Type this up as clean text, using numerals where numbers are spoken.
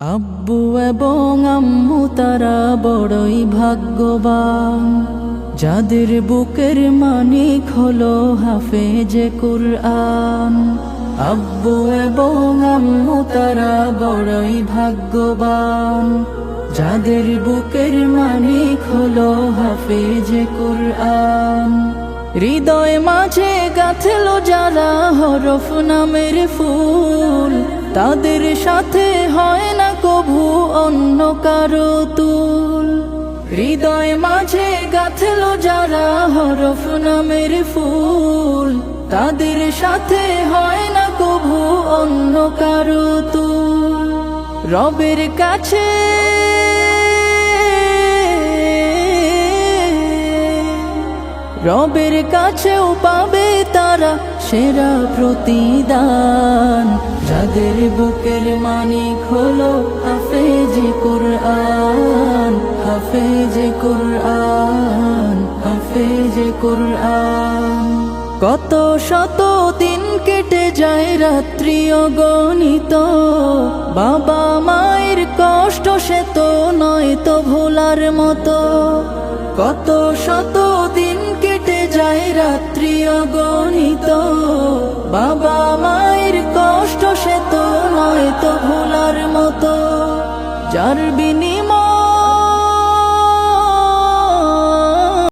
আব্বু এবং আম্মু তারা বড়ই ভাগ্যবান, যাদের বুকের মানিক হলো হাফেজে কুরআন। আব্বু এবং আম্মু তারা বড়ই ভাগ্যবান, যাদের বুকের মানিক হলো হাফেজে কুরআন। হৃদয় মাঝে গাঁথলো যারা হরফ নামের ফুল, তাদের সাথে হয় না কভু অন্য কারো তুল। হৃদয় মাঝে গাঁথলো যারা হরফ নামের ফুল, তাদের সাথে হয় না কভু অন্য কারো তুল। রবের কাছে রবের কাছেও পাবে তারা সেরা প্রতিদান, যাদের বুকের মানিক হলো হাফেজে কুরআন, হাফেজে কুরআন, হাফেজে কুরআন। কত শত দিন কেটে যায় রাত্রি অগণিত, বাবা মায়ের কষ্ট সে তো নয় তো ভোলার মতো। কত শত দিন কেটে যায় রাত্রি অগণিত, বাবা মায়ের কষ্ট সে তো নয় তো ভোলার মতো। যার বিনিময়ে